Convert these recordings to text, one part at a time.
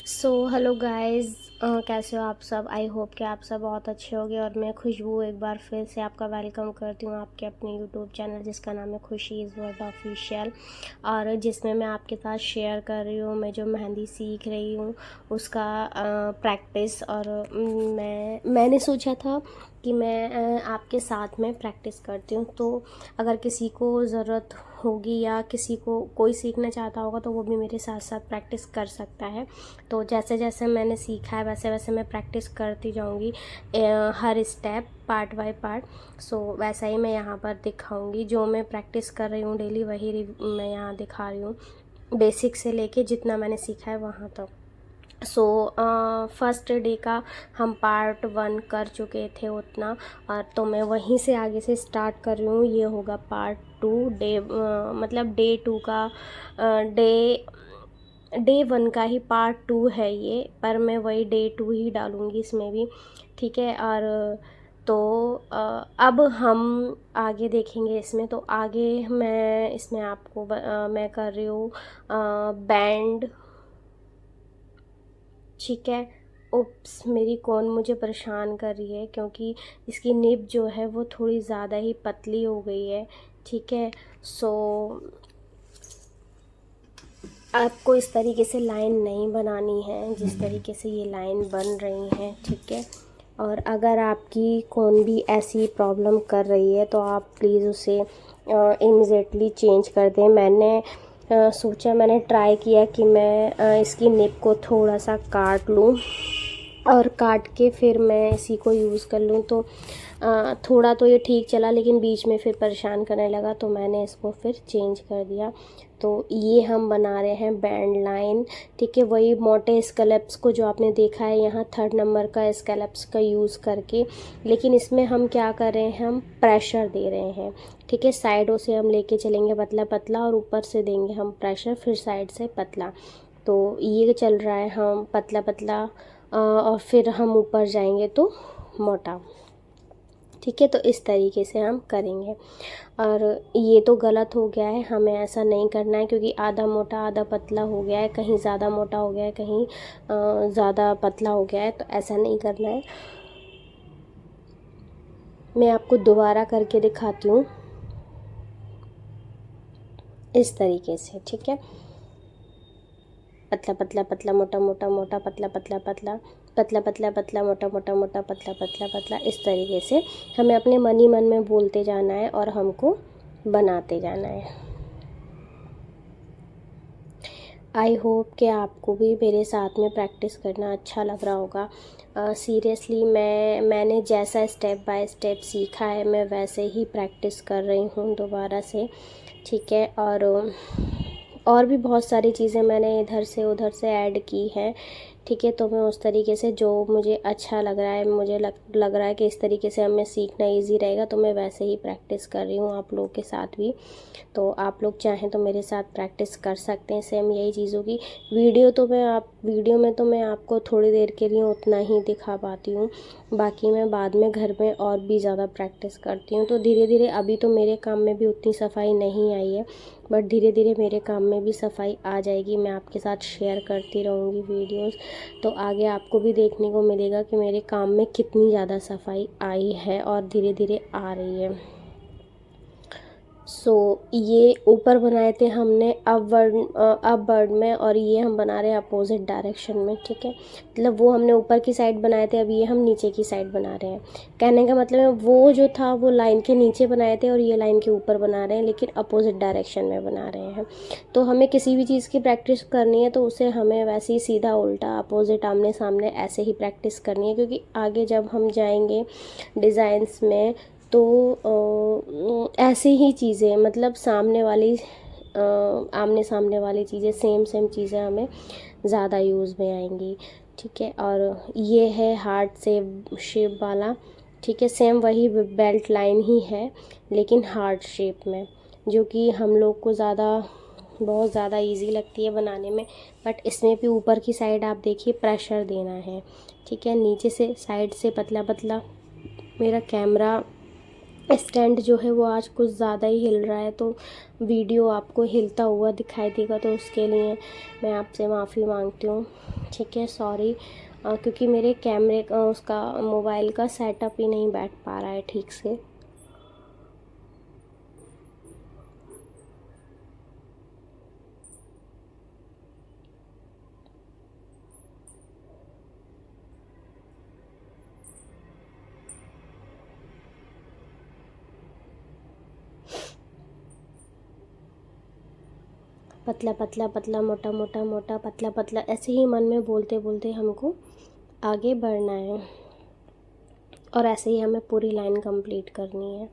Hello guys, कैसे हो आप सब। आई होप कि आप सब बहुत अच्छे होंगे। और मैं खुशबू एक बार फिर से आपका वेलकम करती हूँ आपके अपने यूट्यूब चैनल जिसका नाम है खुशी इज़ वर्ल्ड ऑफिशियल, और जिसमें मैं आपके साथ शेयर कर रही हूँ मैं जो मेहंदी सीख रही हूँ उसका प्रैक्टिस। और मैंने सोचा था कि मैं आपके साथ में प्रैक्टिस करती हूँ, तो अगर किसी को ज़रूरत होगी या किसी को कोई सीखना चाहता होगा तो वो भी मेरे साथ साथ प्रैक्टिस कर सकता है। तो जैसे जैसे मैंने सीखा है वैसे वैसे मैं प्रैक्टिस करती जाऊंगी, हर स्टेप पार्ट बाय पार्ट। वैसा ही मैं यहाँ पर दिखाऊंगी, जो मैं प्रैक्टिस कर रही हूँ डेली वही मैं यहाँ दिखा रही हूँ, बेसिक से लेके जितना मैंने सीखा है वहाँ तक। फर्स्ट डे का हम पार्ट 1 कर चुके थे उतना, और तो मैं वहीं से आगे से स्टार्ट कर रही हूँ। ये होगा पार्ट 2 डे, मतलब डे 2 का डे डे 1 का ही पार्ट 2 है ये, पर मैं वही डे 2 ही डालूँगी इसमें भी, ठीक है। और तो अब हम आगे देखेंगे इसमें। तो आगे मैं इसमें आपको मैं कर रही हूँ बैंड, ठीक है। उप्स, मेरी कौन मुझे परेशान कर रही है क्योंकि इसकी निब जो है वो थोड़ी ज़्यादा ही पतली हो गई है, ठीक है। सो आपको इस तरीके से लाइन नहीं बनानी है जिस तरीके से ये लाइन बन रही है, ठीक है। और अगर आपकी कौन भी ऐसी प्रॉब्लम कर रही है तो आप प्लीज़ उसे इमीडिएटली चेंज कर दें। मैंने सोचा, मैंने ट्राई किया कि मैं इसकी निब को थोड़ा सा काट लूँ और काट के फिर मैं इसी को यूज़ कर लूँ। तो थोड़ा तो ये ठीक चला, लेकिन बीच में फिर परेशान करने लगा तो मैंने इसको फिर चेंज कर दिया। तो ये हम बना रहे हैं बैंड लाइन, ठीक है। वही मोटे स्कैलप्स को जो आपने देखा है यहाँ 3rd नंबर का स्कैलप्स का यूज़ करके, लेकिन इसमें हम क्या कर रहे हैं, हम प्रेशर दे रहे हैं, ठीक है। साइडों से हम लेके चलेंगे पतला पतला और ऊपर से देंगे हम प्रेशर, फिर साइड से पतला। तो ये चल रहा है, हम पतला पतला और फिर हम ऊपर जाएंगे तो मोटा, ठीक है। तो इस तरीके से हम करेंगे। और ये तो गलत हो गया है, हमें ऐसा नहीं करना है क्योंकि आधा मोटा आधा पतला हो गया है, कहीं ज़्यादा मोटा हो गया है, कहीं ज़्यादा पतला हो गया है, तो ऐसा नहीं करना है। मैं आपको दोबारा करके दिखाती हूँ इस तरीके से, ठीक है। पतला पतला पतला मोटा मोटा मोटा पतला पतला पतला पतला पतला पतला मोटा मोटा मोटा पतला पतला पतला, इस तरीके से हमें अपने मन ही मन में बोलते जाना है और हमको बनाते जाना है। आई होप कि आपको भी मेरे साथ में प्रैक्टिस करना अच्छा लग रहा होगा। सीरियसली मैंने जैसा स्टेप बाय स्टेप सीखा है मैं वैसे ही प्रैक्टिस कर रही हूँ दोबारा से, ठीक है। और भी बहुत सारी चीज़ें मैंने इधर से उधर से ऐड की हैं, ठीक है। तो मैं उस तरीके से जो मुझे अच्छा लग रहा है, मुझे लग रहा है कि इस तरीके से हमें सीखना इजी रहेगा, तो मैं वैसे ही प्रैक्टिस कर रही हूँ आप लोगों के साथ भी। तो आप लोग चाहें तो मेरे साथ प्रैक्टिस कर सकते हैं सेम यही चीज़ों की। वीडियो में तो मैं आपको थोड़ी देर के लिए उतना ही दिखा पाती हूँ, बाकी मैं बाद में घर में और भी ज़्यादा प्रैक्टिस करती हूँ। तो धीरे धीरे, अभी तो मेरे काम में भी उतनी सफाई नहीं आई है, बट धीरे धीरे मेरे काम में भी सफाई आ जाएगी। मैं आपके साथ शेयर करती रहूँगी वीडियोस, तो आगे आपको भी देखने को मिलेगा कि मेरे काम में कितनी ज़्यादा सफाई आई है और धीरे धीरे आ रही है। ये ऊपर बनाए थे हमने अपवर्ड में, और ये हम बना रहे हैं अपोजिट डायरेक्शन में, ठीक है। मतलब वो हमने ऊपर की साइड बनाए थे, अब ये हम नीचे की साइड बना रहे हैं। कहने का मतलब है वो जो था वो लाइन के नीचे बनाए थे और ये लाइन के ऊपर बना रहे हैं, लेकिन अपोजिट डायरेक्शन में बना रहे हैं। तो हमें किसी भी चीज़ की प्रैक्टिस करनी है तो उसे हमें वैसे ही सीधा उल्टा अपोजिट आमने सामने ऐसे ही प्रैक्टिस करनी है, क्योंकि आगे जब हम जाएंगे डिज़ाइंस में तो ऐसे ही चीज़ें, मतलब सामने वाली आमने सामने वाली चीज़ें, सेम सेम चीज़ें हमें ज़्यादा यूज़ में आएंगी, ठीक है। और ये है हार्ट शेप वाला, ठीक है। सेम वही बेल्ट लाइन ही है लेकिन हार्ट शेप में, जो कि हम लोग को बहुत ज़्यादा इजी लगती है बनाने में। बट इसमें भी ऊपर की साइड आप देखिए प्रेशर देना है, ठीक है। नीचे से साइड से पतला पतला, मेरा कैमरा स्टैंड जो है वो आज कुछ ज़्यादा ही हिल रहा है, तो वीडियो आपको हिलता हुआ दिखाई देगा, तो उसके लिए मैं आपसे माफ़ी मांगती हूँ। ठीक है, सॉरी। क्योंकि मेरे कैमरे का उसका मोबाइल का सेटअप ही नहीं बैठ पा रहा है ठीक से। पतला पतला पतला, मोटा मोटा मोटा, पतला पतला, ऐसे ही मन में बोलते बोलते हमको आगे बढ़ना है, और ऐसे ही हमें पूरी लाइन कंप्लीट करनी है।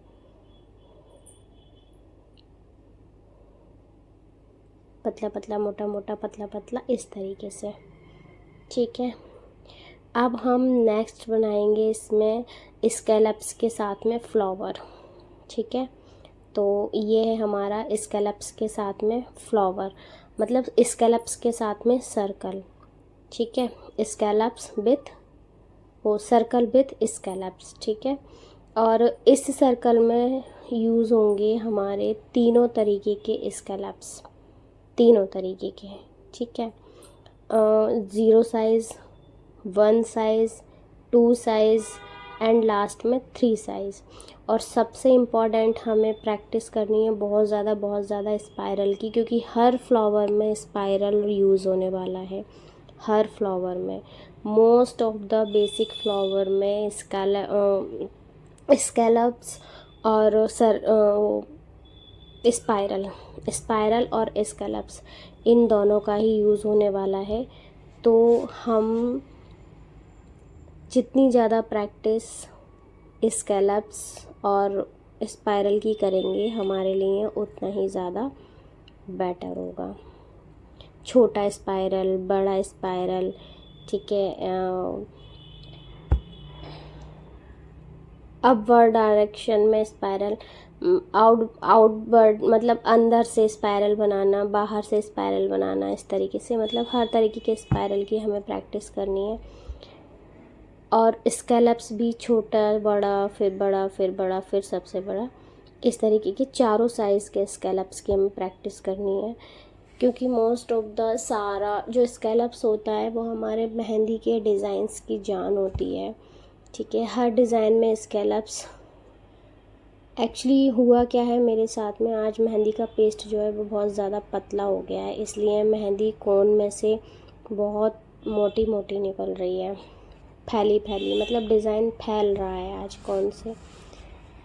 पतला पतला, मोटा मोटा, पतला पतला, इस तरीके से। ठीक है, अब हम नेक्स्ट बनाएंगे इसमें स्कैलप्स के साथ में फ्लावर। ठीक है, तो ये है हमारा स्कैलप्स के साथ में फ्लावर, मतलब स्कैलप्स के साथ में सर्कल। ठीक है, स्कैलप्स विथ वो सर्कल विथ स्कैलप्स। ठीक है, और इस सर्कल में यूज़ होंगे हमारे तीनों तरीके के स्कैलप्स, तीनों तरीके के। ठीक है, 0 size, 1 size, 2 size and last में 3 साइज़। और सबसे इम्पॉर्टेंट हमें प्रैक्टिस करनी है बहुत ज़्यादा स्पाइरल की, क्योंकि हर फ्लावर में स्पाइरल यूज़ होने वाला है। हर फ्लावर में, most of the basic flower में स्कैलप्स और स्पाइरल और स्कैलप्स, इन दोनों का ही यूज़ होने वाला है। तो हम जितनी ज़्यादा प्रैक्टिस स्कैलप्स और स्पाइरल की करेंगे हमारे लिए उतना ही ज़्यादा बेटर होगा। छोटा स्पाइरल, बड़ा स्पाइरल, ठीक है, अपवर्ड डायरेक्शन में स्पाइरल, आउटवर्ड मतलब अंदर से स्पाइरल बनाना, बाहर से स्पाइरल बनाना, इस तरीके से, मतलब हर तरीके के स्पाइरल की हमें प्रैक्टिस करनी है। और स्कैलप्स भी छोटा बड़ा, फिर बड़ा, फिर बड़ा, फिर सबसे बड़ा, इस तरीके के चारों साइज़ के स्कैलप्स की हमें प्रैक्टिस करनी है। क्योंकि मोस्ट ऑफ द सारा जो स्कैलप्स होता है वो हमारे मेहंदी के डिज़ाइंस की जान होती है। ठीक है, हर डिज़ाइन में स्कैलप्स। एक्चुअली हुआ क्या है मेरे साथ में, आज मेहंदी का पेस्ट जो है वो बहुत ज़्यादा पतला हो गया है, इसलिए मेहंदी कोन में से बहुत मोटी मोटी निकल रही है, फैली फैली, मतलब डिज़ाइन फैल रहा है आज कोन से।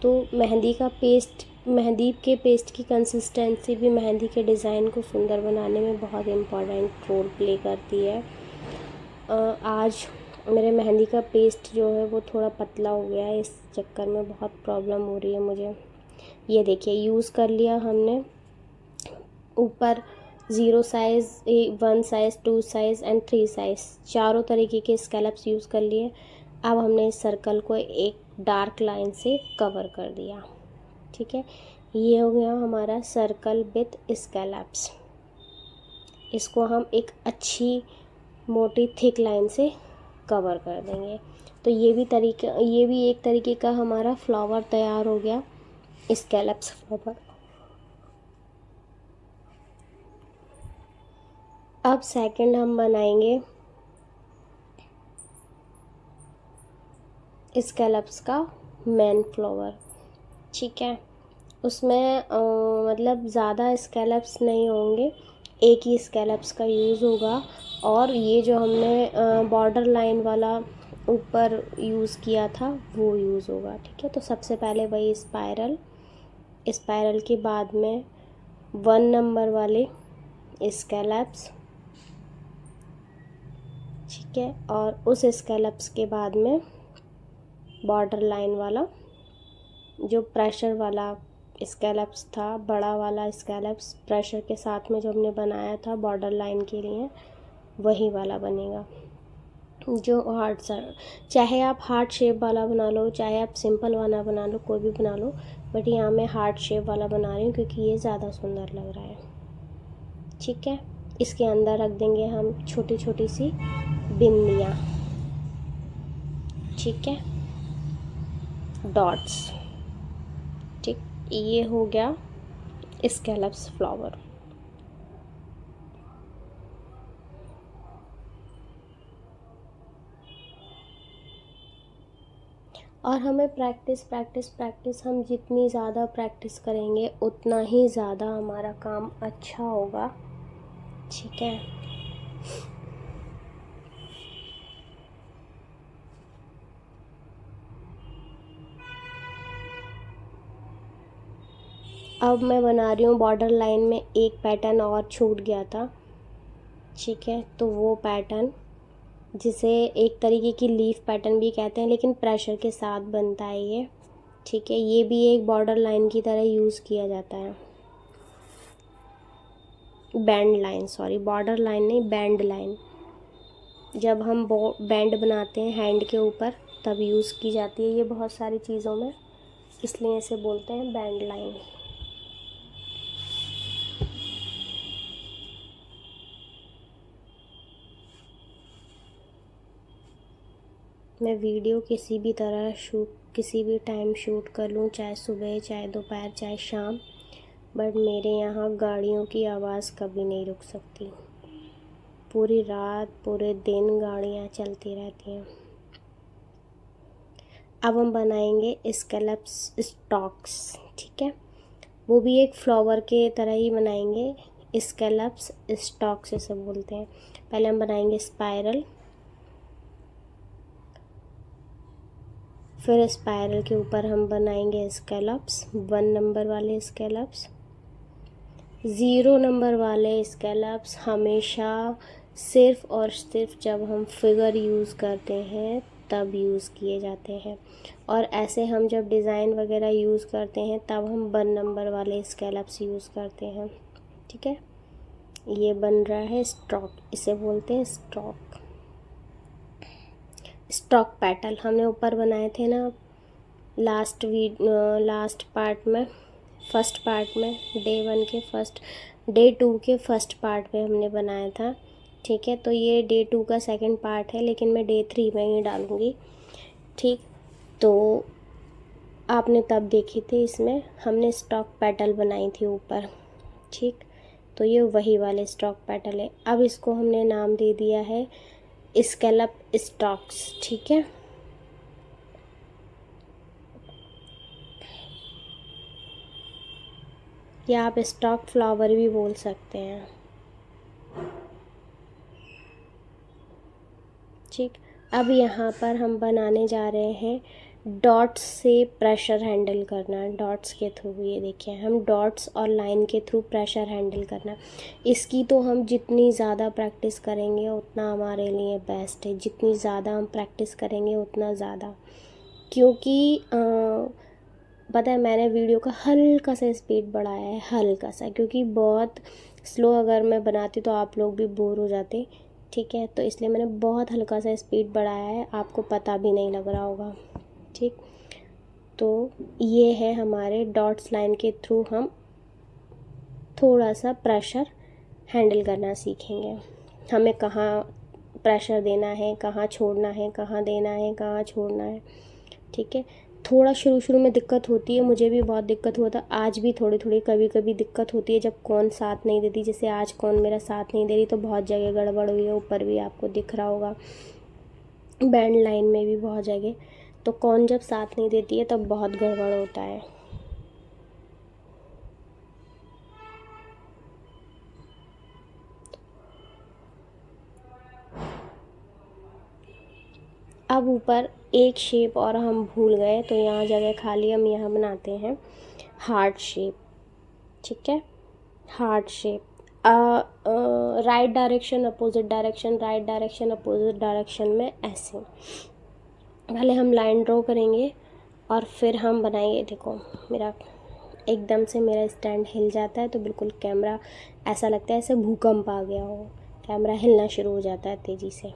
तो मेहंदी के पेस्ट की कंसिस्टेंसी भी मेहंदी के डिज़ाइन को सुंदर बनाने में बहुत इम्पोर्टेंट रोल प्ले करती है। आज मेरे मेहंदी का पेस्ट जो है वो थोड़ा पतला हो गया है, इस चक्कर में बहुत प्रॉब्लम हो रही है मुझे। ये देखिए, यूज़ कर लिया हमने ऊपर 0 size, 1 size, 2 size and 3 size, चारों तरीके के स्कैलप्स यूज़ कर लिए। अब हमने इस सर्कल को एक डार्क लाइन से कवर कर दिया। ठीक है, ये हो गया हमारा सर्कल विथ स्कैलप्स। इसको हम एक अच्छी मोटी थिक लाइन से कवर कर देंगे। तो ये भी एक तरीके का हमारा फ्लावर तैयार हो गया, स्कैलप्स फ्लावर। अब सेकंड हम बनाएंगे स्कैलप्स का मेन फ्लावर। ठीक है, उसमें मतलब ज़्यादा स्कैलप्स नहीं होंगे, एक ही स्कैलप्स का यूज़ होगा। और ये जो हमने बॉर्डर लाइन वाला ऊपर यूज़ किया था वो यूज़ होगा। ठीक है, तो सबसे पहले वही स्पाइरल के बाद में 1 नंबर वाले स्कैलप्स। ठीक है, और उस स्कैलप्स के बाद में बॉर्डर लाइन वाला जो प्रेशर वाला स्कैलप्स था, बड़ा वाला स्कैलप्स प्रेशर के साथ में जो हमने बनाया था बॉर्डर लाइन के लिए, वही वाला बनेगा। जो चाहे आप हार्ट शेप वाला बना लो, चाहे आप सिंपल वाला बना लो, कोई भी बना लो, बट यहाँ मैं हार्ट शेप वाला बना रही हूँ क्योंकि ये ज़्यादा सुंदर लग रहा है। ठीक है, इसके अंदर रख देंगे हम छोटी छोटी सी बिंदियाँ। ठीक है, डॉट्स। ये हो गया स्कैलप्स फ्लावर। और हमें प्रैक्टिस प्रैक्टिस प्रैक्टिस, हम जितनी ज़्यादा प्रैक्टिस करेंगे उतना ही ज़्यादा हमारा काम अच्छा होगा। ठीक है। अब मैं बना रही हूँ बॉर्डर लाइन में एक पैटर्न और छूट गया था। ठीक है, तो वो पैटर्न जिसे एक तरीके की लीफ पैटर्न भी कहते हैं, लेकिन प्रेशर के साथ बनता है ये। ठीक है, ये भी एक बॉर्डर लाइन की तरह यूज़ किया जाता है। Band line, sorry border line नहीं, बैंड लाइन। जब हम बैंड बनाते हैं हैंड के ऊपर तब यूज़ की जाती है ये बहुत सारी चीज़ों में, इसलिए इसे बोलते हैं बैंड लाइन। मैं वीडियो किसी भी तरह किसी भी टाइम शूट कर लूँ, चाहे सुबह चाहे दोपहर चाहे शाम, बट मेरे यहाँ गाड़ियों की आवाज़ कभी नहीं रुक सकती। पूरी रात पूरे दिन गाड़ियाँ चलती रहती हैं। अब हम बनाएंगे स्कैलप्स स्टॉक्स। ठीक है, वो भी एक फ्लावर के तरह ही बनाएंगे। स्कैलप्स स्टॉक्स इसे बोलते हैं। पहले हम बनाएंगे स्पाइरल, फिर स्पाइरल के ऊपर हम बनाएंगे स्कैलप्स, 1 नंबर वाले स्कैलप्स। 0 नंबर वाले स्कैलप्स हमेशा सिर्फ़ और सिर्फ जब हम फिगर यूज़ करते हैं तब यूज़ किए जाते हैं, और ऐसे हम जब डिज़ाइन वगैरह यूज़ करते हैं तब हम 1 नंबर वाले स्कैलप्स यूज़ करते हैं। ठीक है, ये बन रहा है स्टॉक, इसे बोलते हैं स्टॉक। स्टॉक पेटल हमने ऊपर बनाए थे ना लास्ट पार्ट में, फर्स्ट पार्ट में, डे 2 के फर्स्ट पार्ट में हमने बनाया था। ठीक है, तो ये डे 2 का सेकंड पार्ट है, लेकिन मैं डे 3 में ही डालूँगी। ठीक, तो आपने तब देखी थी, इसमें हमने स्टॉक पेटल बनाई थी ऊपर। ठीक, तो ये वही वाले स्टॉक पेटल है। अब इसको हमने नाम दे दिया है स्कैलप स्टॉक्स। ठीक है, या आप स्टॉक फ्लावर भी बोल सकते हैं। ठीक, अब यहाँ पर हम बनाने जा रहे हैं डॉट्स से प्रेशर हैंडल करना। डॉट्स के थ्रू, ये देखिए, हम डॉट्स और लाइन के थ्रू प्रेशर हैंडल करना। इसकी तो हम जितनी ज़्यादा प्रैक्टिस करेंगे उतना हमारे लिए बेस्ट है। जितनी ज़्यादा हम प्रैक्टिस करेंगे उतना ज़्यादा, क्योंकि पता है मैंने वीडियो का हल्का सा स्पीड बढ़ाया है, हल्का सा, क्योंकि बहुत स्लो अगर मैं बनाती तो आप लोग भी बोर हो जाते। ठीक है, तो इसलिए मैंने बहुत हल्का सा स्पीड बढ़ाया है, आपको पता भी नहीं लग रहा होगा। ठीक, तो ये है हमारे डॉट्स लाइन के थ्रू हम थोड़ा सा प्रेशर हैंडल करना सीखेंगे। हमें कहाँ प्रेशर देना है, कहाँ छोड़ना है, कहाँ देना है, कहाँ छोड़ना है। ठीक है, थोड़ा शुरू शुरू में दिक्कत होती है, मुझे भी बहुत दिक्कत हुआ था, आज भी थोड़ी थोड़ी कभी कभी दिक्कत होती है जब कौन साथ नहीं देती। जैसे आज कौन मेरा साथ नहीं दे रही, तो बहुत जगह गड़बड़ हुई है, ऊपर भी आपको दिख रहा होगा, बैंड लाइन में भी बहुत जगह। तो कौन जब साथ नहीं देती है तब बहुत गड़बड़ होता है। अब ऊपर एक शेप और हम भूल गए, तो यहाँ जगह खाली, हम यहाँ बनाते हैं हार्ट शेप। ठीक है, heart shape, right direction opposite direction, right direction opposite direction में, ऐसे पहले हम लाइन ड्रॉ करेंगे और फिर हम बनाएंगे। देखो मेरा एकदम से मेरा स्टैंड हिल जाता है, तो बिल्कुल कैमरा ऐसा लगता है ऐसे भूकंप आ गया हो, कैमरा हिलना शुरू हो जाता है तेज़ी से।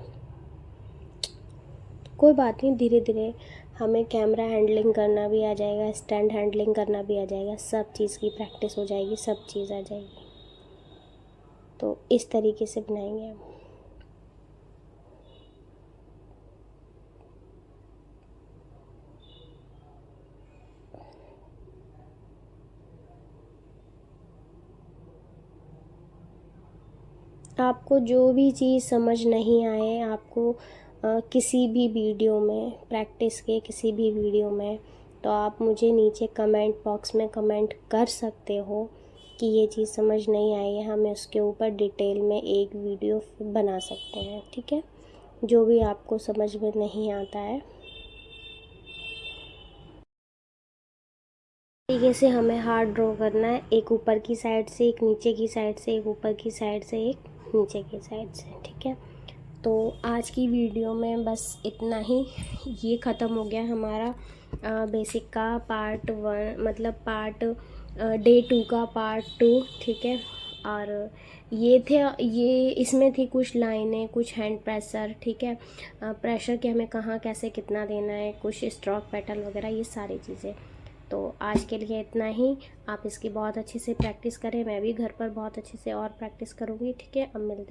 कोई बात नहीं, धीरे धीरे हमें कैमरा हैंडलिंग करना भी आ जाएगा, स्टैंड हैंडलिंग करना भी आ जाएगा, सब चीज़ की प्रैक्टिस हो जाएगी, सब चीज़ आ जाएगी। तो इस तरीके से बनाएंगे हम। आपको जो भी चीज़ समझ नहीं आए, आपको किसी भी वीडियो में, प्रैक्टिस के किसी भी वीडियो में, तो आप मुझे नीचे कमेंट बॉक्स में कमेंट कर सकते हो कि ये चीज़ समझ नहीं आई है, हम उसके ऊपर डिटेल में एक वीडियो बना सकते हैं, ठीक है। जो भी आपको समझ में नहीं आता है, तरीके से हमें हार्ट ड्रॉ करना है, एक ऊपर की साइड से, एक नीचे की साइड से, एक ऊपर की साइड से, एक नीचे की साइड से, ठीक है। तो आज की वीडियो में बस इतना ही। ये ख़त्म हो गया हमारा बेसिक का पार्ट 1, मतलब पार्ट डे 2 का पार्ट 2, ठीक है। और ये इसमें थी कुछ लाइनें, कुछ हैंड प्रेशर, ठीक है। प्रेशर के हमें कहाँ कैसे कितना देना है, कुछ स्ट्रोक पेटल वगैरह, ये सारी चीज़ें। तो आज के लिए इतना ही। आप इसकी बहुत अच्छे से प्रैक्टिस करें, मैं भी घर पर बहुत अच्छे से और प्रैक्टिस करूँगी, ठीक है। अब मिलते हैं।